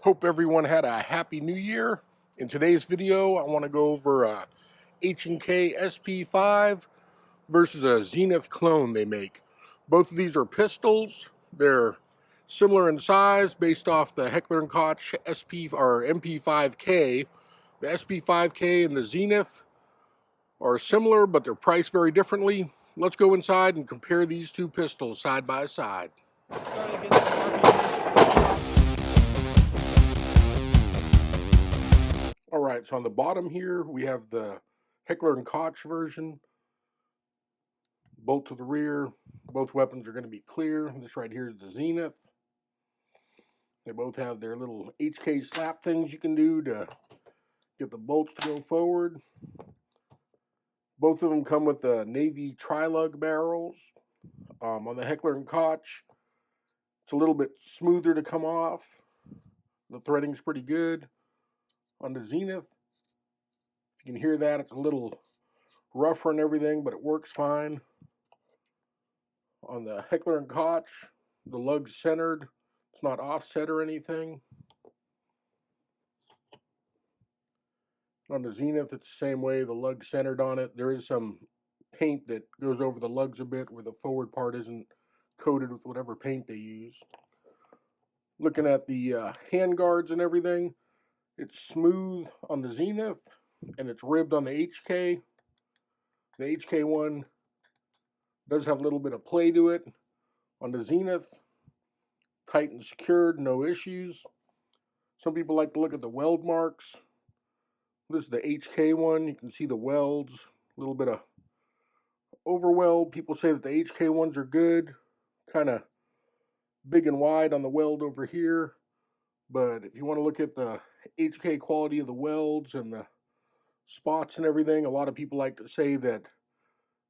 Hope everyone had a happy new year. In today's video, I want to go over H&K SP5 versus a Zenith clone they make. Both of these are pistols. They're similar in size based off the Heckler & Koch SP or MP5K. The SP5K and the Zenith are similar, but they're priced very differently. Let's go inside and compare these two pistols side by side. Alright, so on the bottom here we have the Heckler & Koch version. Bolt to the rear. Both weapons are going to be clear. This right here is the Zenith. They both have their little HK slap things you can do to get the bolts to go forward. Both of them come with the Navy tri-lug barrels. On the Heckler & Koch, it's a little bit smoother to come off. The threading's pretty good. On the Zenith, if you can hear that, it's a little rougher and everything, but it works fine. On the Heckler & Koch, the lug's centered. It's not offset or anything. On the Zenith, it's the same way. The lug's centered on it. There is some paint that goes over the lugs a bit where the forward part isn't coated with whatever paint they use. Looking at the hand guards and everything, it's smooth on the Zenith and it's ribbed on the HK. The HK one does have a little bit of play to it. On the Zenith, tight and secured, no issues. Some people like to look at the weld marks. This is the HK one. You can see the welds, a little bit of overweld. People say that the HK ones are good, kind of big and wide on the weld over here. But if you want to look at the HK quality of the welds and the spots and everything, a lot of people like to say that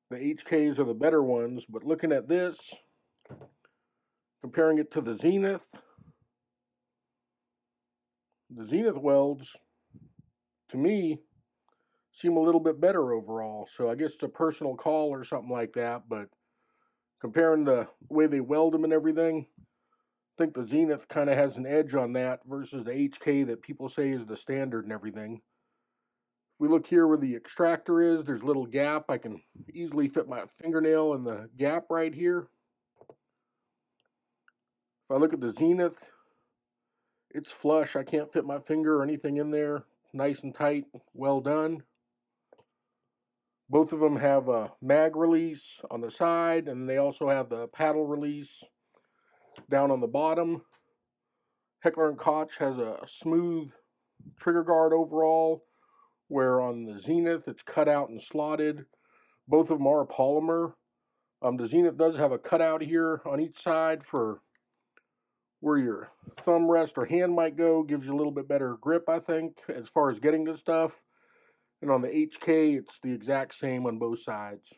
the HKs are the better ones. But looking at this, comparing it to the Zenith welds, to me, seem a little bit better overall. So I guess it's a personal call or something like that. But comparing the way they weld them and everything, I think the Zenith kind of has an edge on that versus the HK that people say is the standard and everything. If we look here where the extractor is, there's a little gap. I can easily fit my fingernail in the gap right here. If I look at the Zenith, it's flush. I can't fit my finger or anything in there. Nice and tight, well done. Both of them have a mag release on the side, and they also have the paddle release down on the bottom. Heckler & Koch has a smooth trigger guard overall, where on the Zenith it's cut out and slotted. Both of them are polymer. The Zenith does have a cutout here on each side for where your thumb rest or hand might go. Gives you a little bit better grip, I think, as far as getting to stuff. And on the HK, it's the exact same on both sides.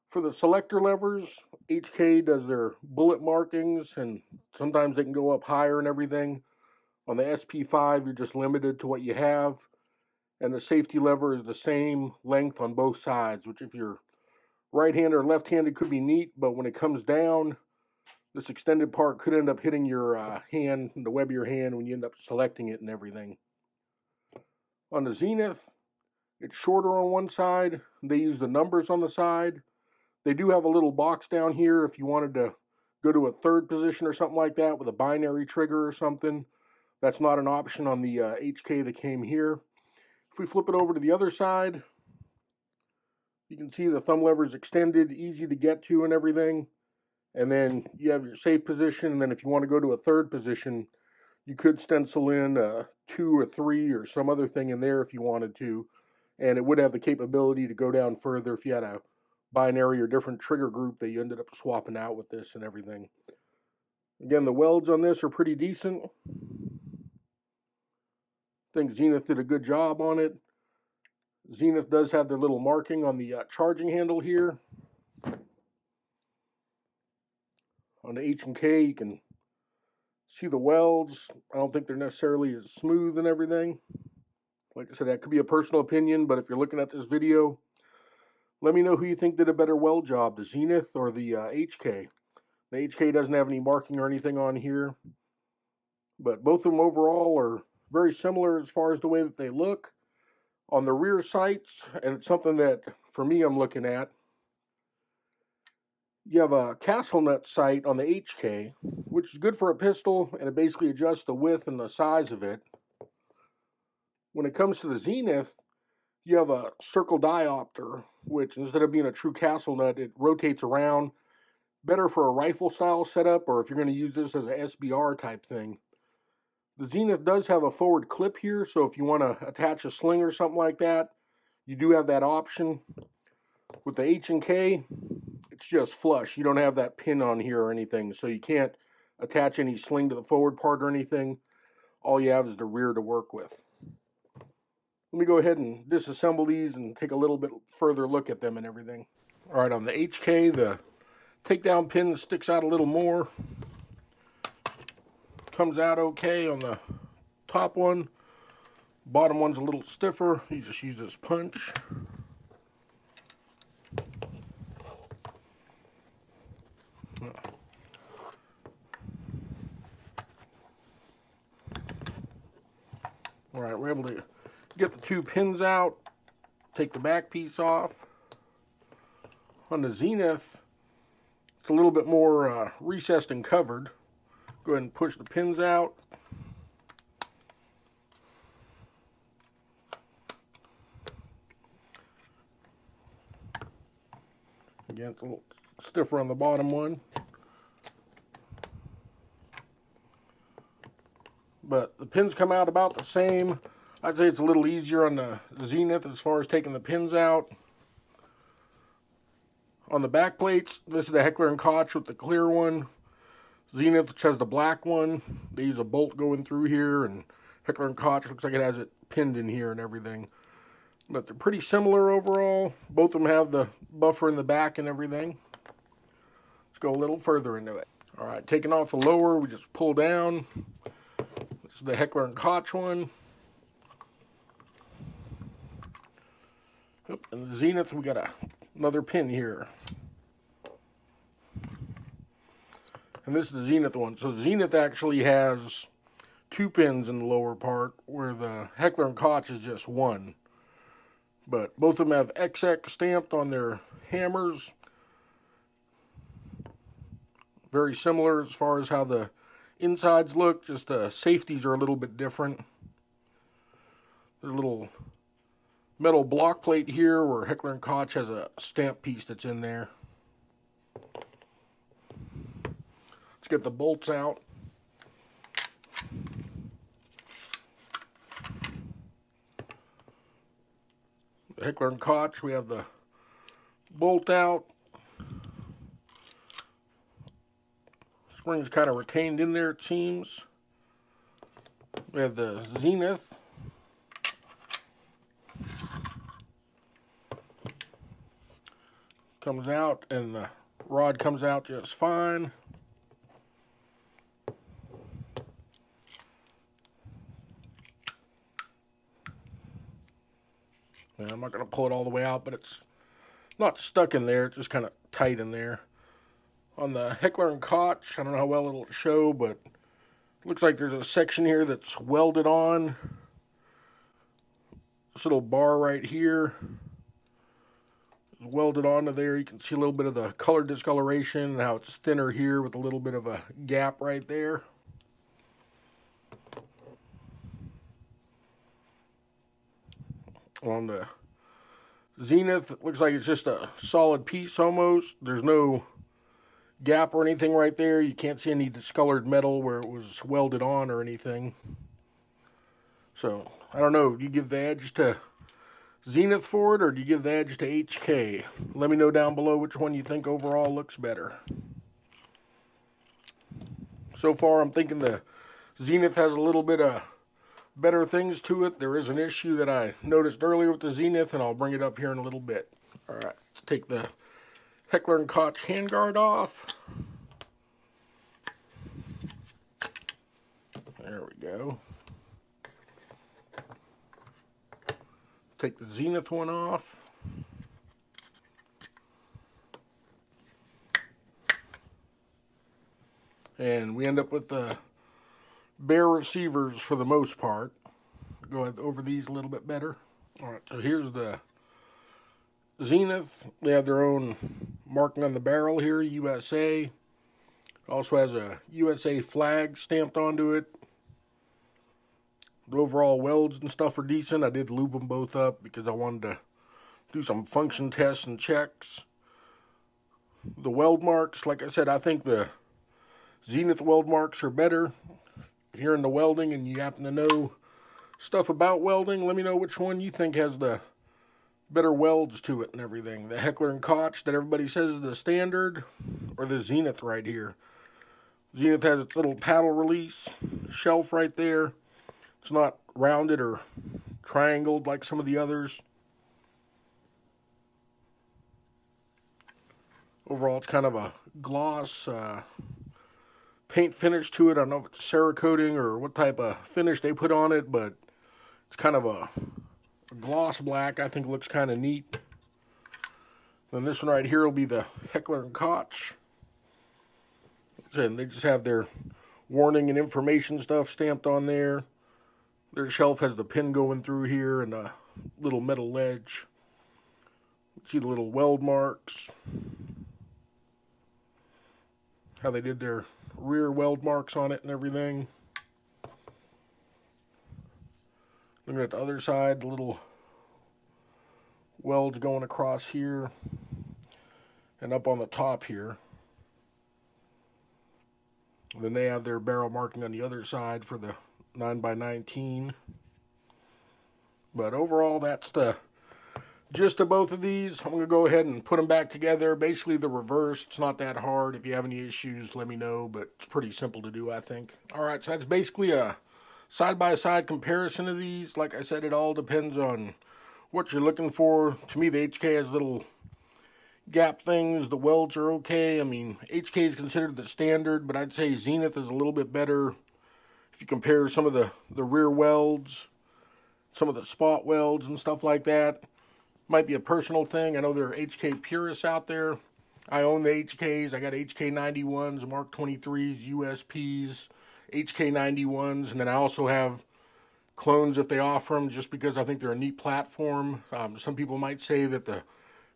For the selector levers, HK does their bullet markings, and sometimes they can go up higher and everything. On the SP5, you're just limited to what you have. And the safety lever is the same length on both sides, which if you're right-handed or left-handed could be neat, but when it comes down, this extended part could end up hitting your hand, the web of your hand, when you end up selecting it and everything. On the Zenith, it's shorter on one side. They use the numbers on the side. They do have a little box down here if you wanted to go to a third position or something like that with a binary trigger or something. That's not an option on the HK that came here. If we flip it over to the other side, you can see the thumb lever is extended, easy to get to and everything. And then you have your safe position, and then if you want to go to a third position, you could stencil in a 2 or 3 or some other thing in there if you wanted to. And it would have the capability to go down further if you had a binary or different trigger group that you ended up swapping out with this and everything. Again, the welds on this are pretty decent. I think Zenith did a good job on it. Zenith does have their little marking on the charging handle here. On the H&K, you can see the welds. I don't think they're necessarily as smooth and everything. Like I said, that could be a personal opinion, but if you're looking at this video, let me know who you think did a better weld job, the Zenith or the HK. The HK doesn't have any marking or anything on here. but both of them overall are very similar as far as the way that they look. On the rear sights, and it's something that for me I'm looking at, you have a castle nut sight on the HK, which is good for a pistol, and it basically adjusts the width and the size of it. When it comes to the Zenith, you have a circle diopter, which instead of being a true castle nut, it rotates around. Better for a rifle style setup, or if you're going to use this as a SBR type thing. The Zenith does have a forward clip here, so if you want to attach a sling or something like that, you do have that option. With the H&K, it's just flush. You don't have that pin on here or anything, so you can't attach any sling to the forward part or anything. All you have is the rear to work with. Let me go ahead and disassemble these and take a little bit further look at them and everything. All right, on the HK, the takedown pin sticks out a little more. Comes out okay on the top one. Bottom one's a little stiffer. You just use this punch. All right, we're able to get the two pins out, take the back piece off. On the Zenith, it's a little bit more recessed and covered. Go ahead and push the pins out. Again, it's a little stiffer on the bottom one. But the pins come out about the same. I'd say it's a little easier on the Zenith as far as taking the pins out. On the back plates, this is the Heckler & Koch with the clear one. Zenith, which has the black one. They use a bolt going through here, and Heckler & Koch looks like it has it pinned in here and everything. But they're pretty similar overall. Both of them have the buffer in the back and everything. Let's go a little further into it. All right, taking off the lower, we just pull down. This is the Heckler & Koch one. Oop, and the Zenith, we got another pin here. And this is the Zenith one. So the Zenith actually has two pins in the lower part, where the Heckler & Koch is just one. But both of them have XX stamped on their hammers. Very similar as far as how the insides look, just the safeties are a little bit different. There's a little metal block plate here where Heckler & Koch has a stamp piece that's in there. Let's get the bolts out. The Heckler & Koch, we have the bolt out. Spring's kind of retained in there, it seems. We have the Zenith. Comes out, and the rod comes out just fine. And I'm not going to pull it all the way out, but it's not stuck in there. It's just kind of tight in there. On the Heckler & Koch, I don't know how well it'll show, but it looks like there's a section here that's welded on. This little bar right here is welded onto there. You can see a little bit of the color discoloration and how it's thinner here with a little bit of a gap right there. On the Zenith, it looks like it's just a solid piece almost. There's no gap or anything right there. You can't see any discolored metal where it was welded on or anything. So, I don't know. Do you give the edge to Zenith for it, or do you give the edge to HK? Let me know down below which one you think overall looks better. So far, I'm thinking the Zenith has a little bit of better things to it. There is an issue that I noticed earlier with the Zenith, and I'll bring it up here in a little bit. Alright, let's take the Heckler & Koch handguard off. There we go. Take the Zenith one off. And we end up with the bare receivers for the most part. Go over these a little bit better. All right, so here's the Zenith. They have their own marking on the barrel here, USA. It also has a USA flag stamped onto it. The overall welds and stuff are decent. I did lube them both up because I wanted to do some function tests and checks. The weld marks, like I said, I think the Zenith weld marks are better. If you're into welding and you happen to know stuff about welding, let me know which one you think has the better welds to it and everything. The Heckler & Koch that everybody says is the standard, or the Zenith right here. Zenith has its little paddle release shelf right there. It's not rounded or triangled like some of the others. Overall, it's kind of a gloss paint finish to it. I don't know if it's Cerakoting or what type of finish they put on it, but it's kind of a gloss black. I think it looks kind of neat. Then this one right here will be the Heckler & Koch. And they just have their warning and information stuff stamped on there. Their shelf has the pin going through here and a little metal ledge. See the little weld marks. How they did their rear weld marks on it and everything. Looking at the other side, the little welds going across here and up on the top here. And then they have their barrel marking on the other side for the 9x19. But overall, that's the gist of both of these. I'm going to go ahead and put them back together. Basically the reverse. It's not that hard. If you have any issues, let me know, but it's pretty simple to do, I think. Alright, so that's basically a side-by-side comparison of these. Like I said, it all depends on what you're looking for. To me, the HK has little gap things. The welds are okay. I mean, HK is considered the standard, but I'd say Zenith is a little bit better if you compare some of the rear welds, some of the spot welds and stuff like that. Might be a personal thing. I know there are HK purists out there. I own the HKs. I got HK91s, Mark 23s, USPs, HK91s, and then I also have clones if they offer them, just because I think they're a neat platform. Some people might say that the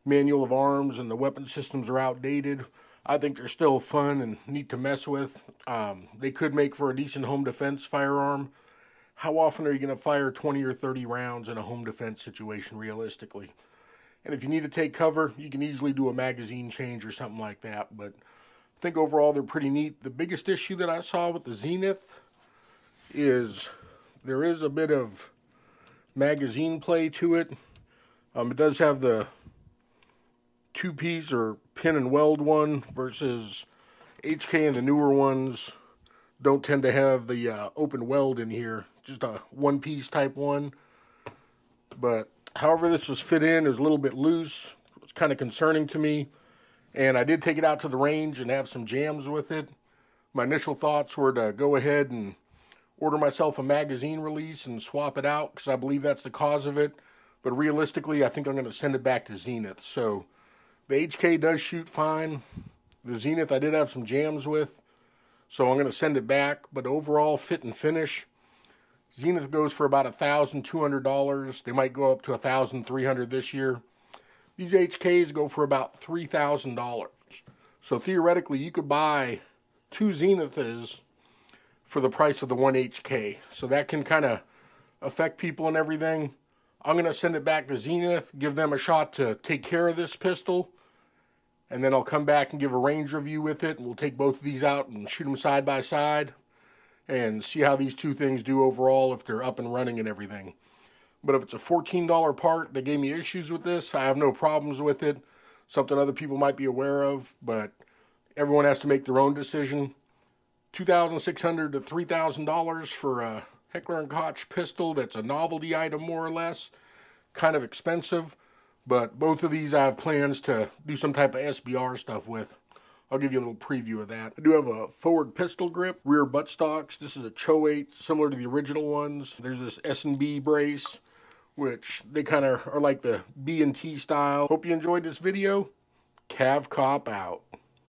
manual of arms and the weapon systems are outdated. I think they're still fun and neat to mess with. They could make for a decent home defense firearm. How often are you going to fire 20 or 30 rounds in a home defense situation realistically? And if you need to take cover, you can easily do a magazine change or something like that. But I think overall they're pretty neat. The biggest issue that I saw with the Zenith is there is a bit of magazine play to it. It does have the two-piece or pin and weld one, versus HK and the newer ones don't tend to have the open weld in here. Just a one-piece type one. But however this was fit in is a little bit loose. It's kind of concerning to me. And I did take it out to the range and have some jams with it. My initial thoughts were to go ahead and order myself a magazine release and swap it out, because I believe that's the cause of it. But realistically, I think I'm going to send it back to Zenith. So the HK does shoot fine. The Zenith I did have some jams with, so I'm going to send it back. But overall, fit and finish, Zenith goes for about $1,200. They might go up to $1,300 this year. These HKs go for about $3,000. So theoretically, you could buy two Zeniths for the price of the one HK. So that can kind of affect people and everything. I'm going to send it back to Zenith, give them a shot to take care of this pistol, and then I'll come back and give a range review with it, and we'll take both of these out and shoot them side by side and see how these two things do overall, if they're up and running and everything. But if it's a $14 part, they gave me issues with this. I have no problems with it. Something other people might be aware of, but everyone has to make their own decision. $2,600 to $3,000 for a Heckler & Koch pistol that's a novelty item, more or less. Kind of expensive, but both of these I have plans to do some type of SBR stuff with. I'll give you a little preview of that. I do have a forward pistol grip, rear buttstocks. This is a Cho 8, similar to the original ones. There's this S&B brace, which they kind of are like the B&T style. Hope you enjoyed this video. Cav Cop out.